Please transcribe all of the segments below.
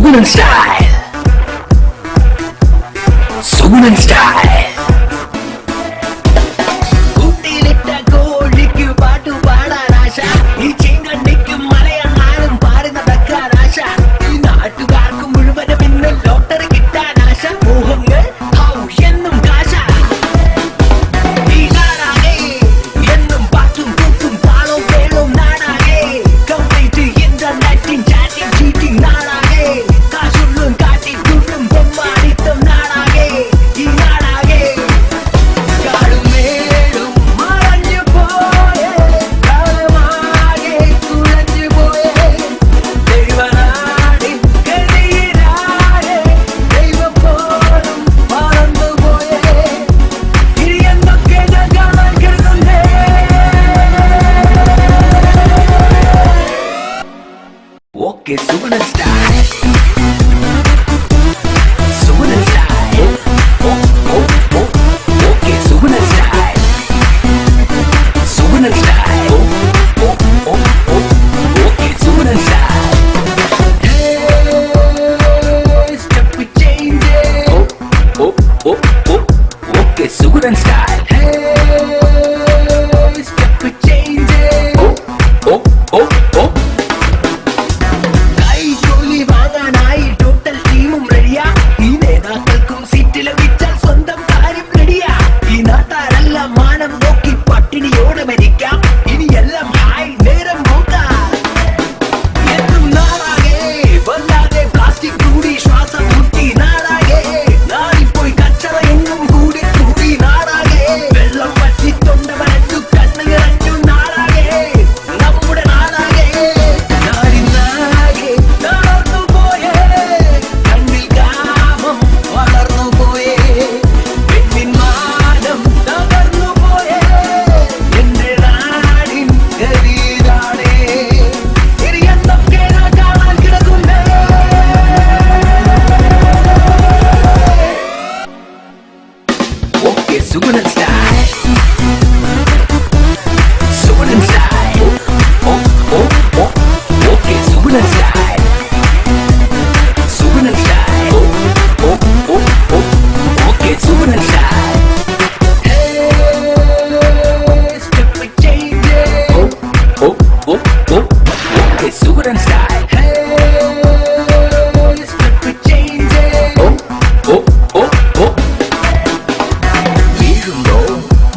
Sugunan style. Sugunan style. Uttilita kolikku paatu paada rasha. Ee chengannikku malayanaalum paaruna dakka rasha. Ee naattukarkku muzhuvanum innu lottery kittan rasha. Mohangal how ennum kaasha. Ee naadage ennum paattum kuttum taalum velum naadage. Complete internet in chatting cheating naadage. Kaasullum kaatti kuttum bombaadithum naadage. Ee naadage kaadum melum maranju poye kalamage kulanju poye devanaadi kadiyiraye devam polum marandu poye iriyandokke jagalan kirunde. Okay, Sugunan style. Sugunan style. Okay, Sugunan style. Sugunan style. Okay, Sugunan style. Hey, step it change it. Okay, Sugunan style. Hey, step it change it. കൈ ജോലി വാങ്ങാനായി total ടീമും റെഡിയാ. ഈ നേതാക്കൾക്കും seat ലഭിച്ചാൽ സ്വന്തം കാര്യം റെഡിയാ. ഈ നാട്ടാരെല്ലാം മാനം നോക്കി പട്ടിണിയോടെ മരിക്കാം. ഇനിയെല്ലാം ഹായ് നേരം നോക്കാം. എന്നും നാടാകെ വല്ലാതെ പ്ലാസ്റ്റിക് കൂടി ശ്വാസം മുട്ടി നാടാകെ. നാടിപ്പോയി കച്ചറ എങ്ങും കൂടി കൂടി നാടാകെ. വെള്ളം വറ്റി തൊണ്ട വരച്ചു കണ്ണ് നിറഞ്ഞു നാടാകെ. നമ്മുടെ നാടാകെ നാടിനാകെ തളർന്നു പോയേ. കണ്ണിൽ കാമം വളർന്നു പോയേ. പെണ്ണിൻ മാനം തകർന്നു പോയേ. എന്റെ നാടിൻ ഗതിയിലാണേ. ഇനി എന്തൊക്കെ കാണാൻ കിടക്കുന്നേ. Okay, Sugunan style. Sugunan style. Okay, Sugunan style. Sugunan style. Okay, Sugunan style. Hey, step it change it. Okay, Sugunan style. Hey, step it change it. വീഴുന്നോ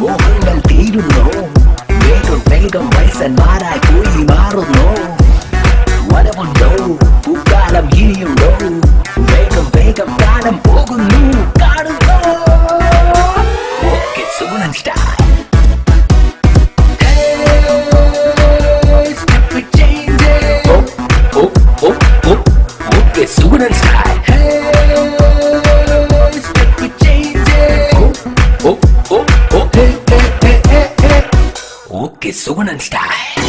മോഹങ്ങൾ തീരുന്നോ. വേഗം വേഗം വയസ്സന്മാരായി പോയി മാറുന്നോ. വരവുണ്ടോ പൂക്കാലം ഇനിയുണ്ടോ. വേഗം വേഗം കാലം പോകുന്നു കാണുന്നോ. Okay, Sugunan style. Hey, step it change it. Okay, Sugunan style. Hey, step it change it. Okay, Sugunan style.